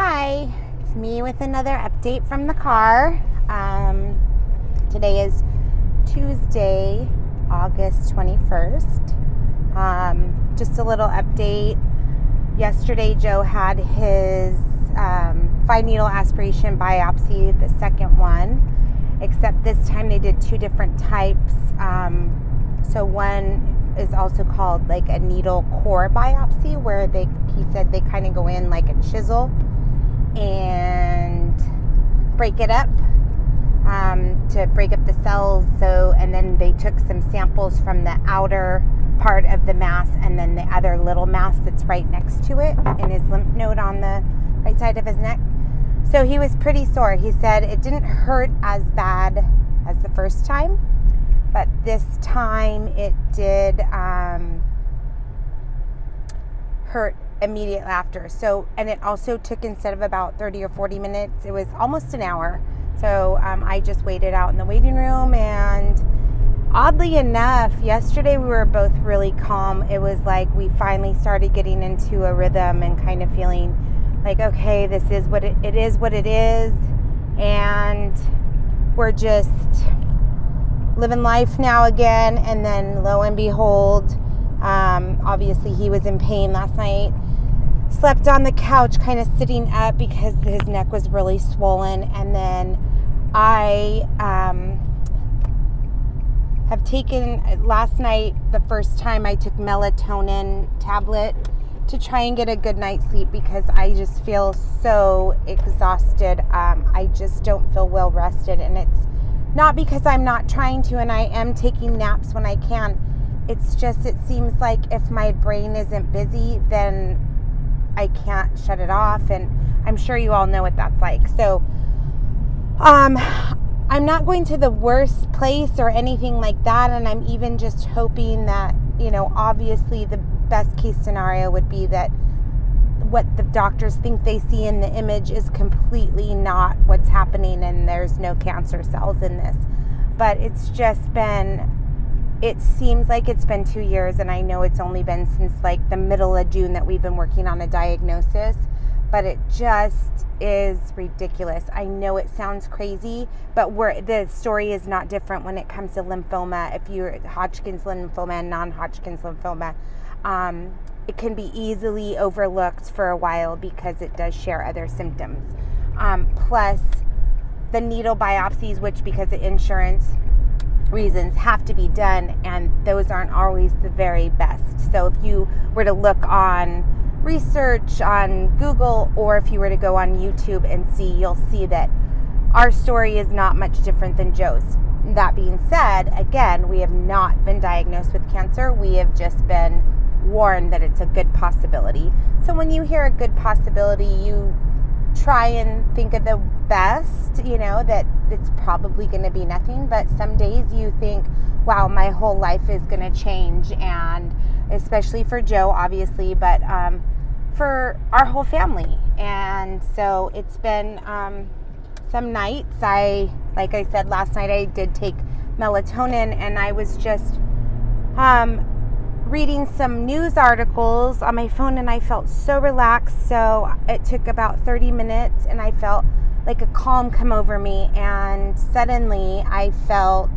Hi, it's me with another update from the car. Today is Tuesday, August 21st. Just a little update. Yesterday, Joe had his fine needle aspiration biopsy, the second one, except this time they did two different types. So one is also called like a needle core biopsy, where he said they kind of go in like a chisel and break it up to break up the cells. And then they took some samples from the outer part of the mass and then the other little mass that's right next to it in his lymph node on the right side of his neck. So he was pretty sore. He said it didn't hurt as bad as the first time, but this time it did hurt immediately after. So, and it also took, instead of about 30 or 40 minutes, it was almost an hour. So I just waited out in the waiting room, and oddly enough, yesterday we were both really calm. It was like we finally started getting into a rhythm and kind of feeling like, okay, this is what it is what it is, and we're just living life now again. And then lo and behold, obviously he was in pain last night. Slept on the couch kind of sitting up because his neck was really swollen. And then I have taken, last night, the first time I took melatonin tablet to try and get a good night's sleep because I just feel so exhausted. I just don't feel well rested, and it's not because I'm not trying to, and I am taking naps when I can. It's just, it seems like if my brain isn't busy, then I can't shut it off, and I'm sure you all know what that's like. So I'm not going to the worst place or anything like that, and I'm even just hoping that, obviously the best case scenario would be that what the doctors think they see in the image is completely not what's happening and there's no cancer cells in this. But it's just been, it seems like it's been 2 years, and I know it's only been since like the middle of June that we've been working on a diagnosis, but it just is ridiculous. I know it sounds crazy, but the story is not different when it comes to lymphoma. If you're Hodgkin's lymphoma and non-Hodgkin's lymphoma, it can be easily overlooked for a while because it does share other symptoms. Plus the needle biopsies, which because of insurance reasons have to be done, and those aren't always the very best. So if you were to look on research on Google, or if you were to go on YouTube and see, you'll see that our story is not much different than Joe's. That being said, again, we have not been diagnosed with cancer. We have just been warned that it's a good possibility. So when you hear a good possibility, you try and think of the best, that it's probably going to be nothing. But some days you think, wow, my whole life is going to change, and especially for Joe, obviously, but for our whole family. And so it's been some nights. Like I said, last night I did take melatonin, and I was just reading some news articles on my phone, and I felt so relaxed. So it took about 30 minutes, and I felt like a calm come over me, and suddenly I felt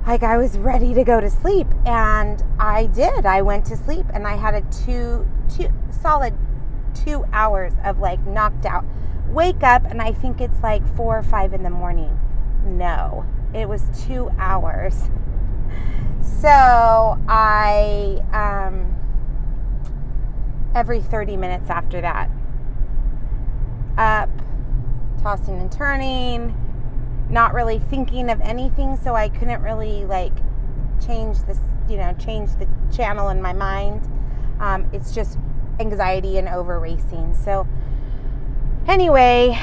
like I was ready to go to sleep, and I did. I went to sleep, and I had a solid 2 hours of like knocked out. Wake up, and I think it's like 4 or 5 in the morning. No, it was 2 hours. So I, every 30 minutes after that, up, tossing and turning, not really thinking of anything, so I couldn't really like change the channel in my mind. It's just anxiety and over racing. So anyway,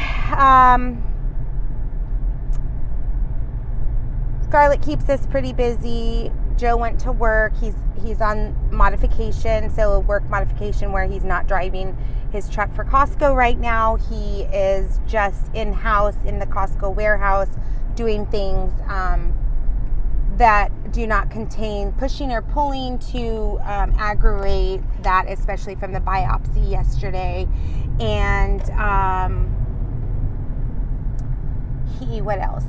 Scarlett keeps us pretty busy. Joe went to work. He's on modification, so a work modification where he's not driving his truck for Costco right now. He is just in-house in the Costco warehouse doing things that do not contain pushing or pulling to aggravate that, especially from the biopsy yesterday. And what else?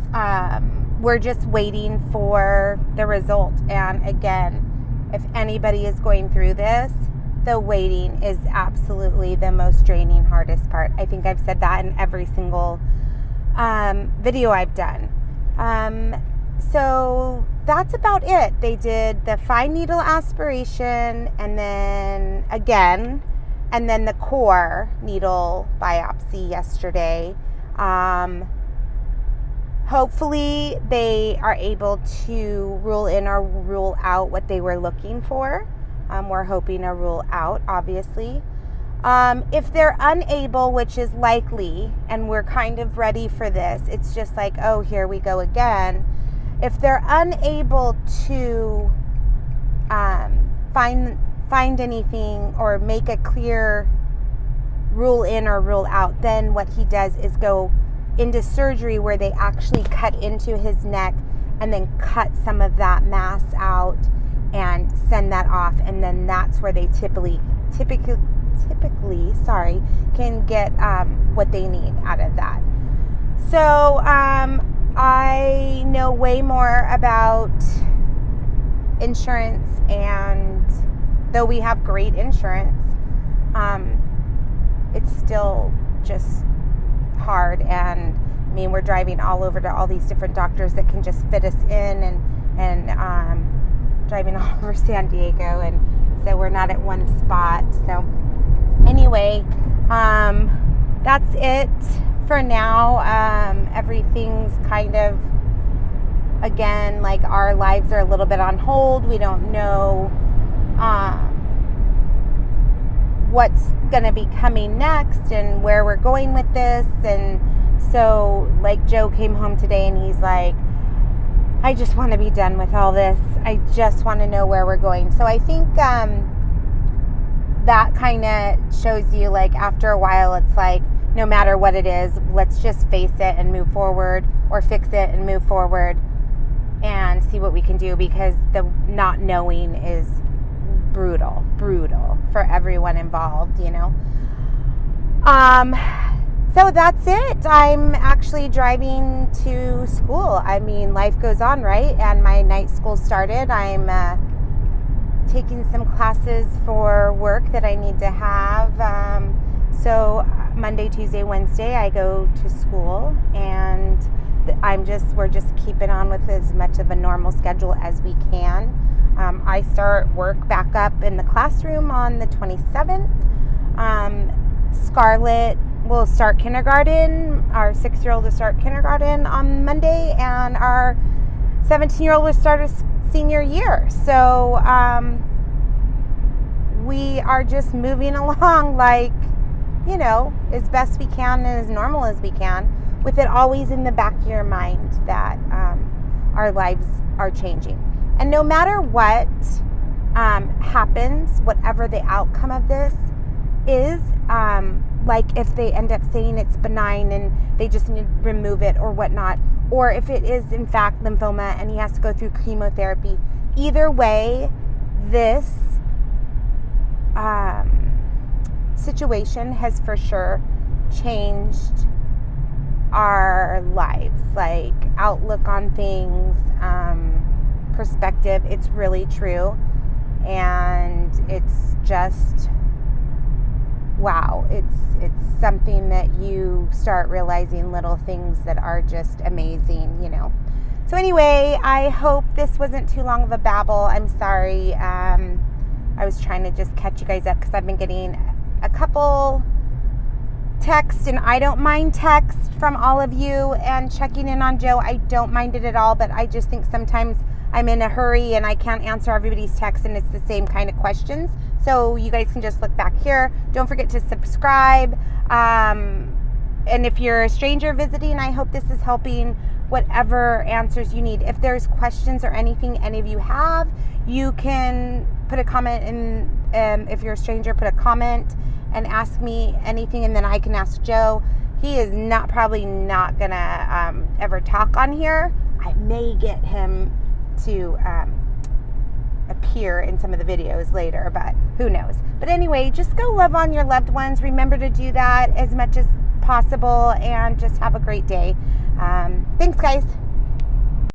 We're just waiting for the result. And again, if anybody is going through this, the waiting is absolutely the most draining, hardest part. I think I've said that in every single video I've done. So that's about it. They did the fine needle aspiration and then the core needle biopsy yesterday. Hopefully they are able to rule in or rule out what they were looking for. We're hoping to rule out, obviously. If they're unable, which is likely, and we're kind of ready for this, it's just like, oh, here we go again. If they're unable to find anything or make a clear rule in or rule out, then what he does is go into surgery where they actually cut into his neck and then cut some of that mass out and send that off, and then that's where they typically can get what they need out of that. So I know way more about insurance, and though we have great insurance, it's still just hard. And I mean, we're driving all over to all these different doctors that can just fit us in, and driving all over San Diego, and so we're not at one spot. So anyway, that's it for now. Everything's kind of, again, like our lives are a little bit on hold. We don't know what's going to be coming next and where we're going with this. And so, like, Joe came home today and he's like, I just want to be done with all this. I just want to know where we're going. So I think that kind of shows you, like, after a while, it's like, no matter what it is, let's just face it and move forward, or fix it and move forward and see what we can do, because the not knowing is brutal for everyone involved, you know. So that's it. I'm actually driving to school. I mean, life goes on, right? And my night school started. I'm taking some classes for work that I need to have. So Monday, Tuesday, Wednesday, I go to school, and we're just keeping on with as much of a normal schedule as we can. I start work back up in the classroom on the 27th. Scarlett will start kindergarten. Our 6-year-old will start kindergarten on Monday, and our 17-year-old will start a senior year. So we are just moving along, like, you know, as best we can and as normal as we can, with it always in the back of your mind that our lives are changing. And no matter what happens, whatever the outcome of this is, like if they end up saying it's benign and they just need to remove it or whatnot, or if it is in fact lymphoma and he has to go through chemotherapy, either way, this situation has for sure changed our lives, like outlook on things, perspective. It's really true. And it's just, wow, it's something that you start realizing little things that are just amazing, you know. So anyway, I hope this wasn't too long of a babble. I'm sorry. I was trying to just catch you guys up because I've been getting a couple texts, and I don't mind text from all of you and checking in on Joe. I don't mind it at all, but I just think sometimes I'm in a hurry and I can't answer everybody's text, and it's the same kind of questions. So you guys can just look back here. Don't forget to subscribe. And if you're a stranger visiting, I hope this is helping whatever answers you need. If there's questions or anything any of you have, you can put a comment in. If you're a stranger, put a comment and ask me anything, and then I can ask Joe. He is probably not gonna ever talk on here. I may get him to appear in some of the videos later, but who knows. But anyway, just go love on your loved ones. Remember to do that as much as possible, and just have a great day. Thanks, guys.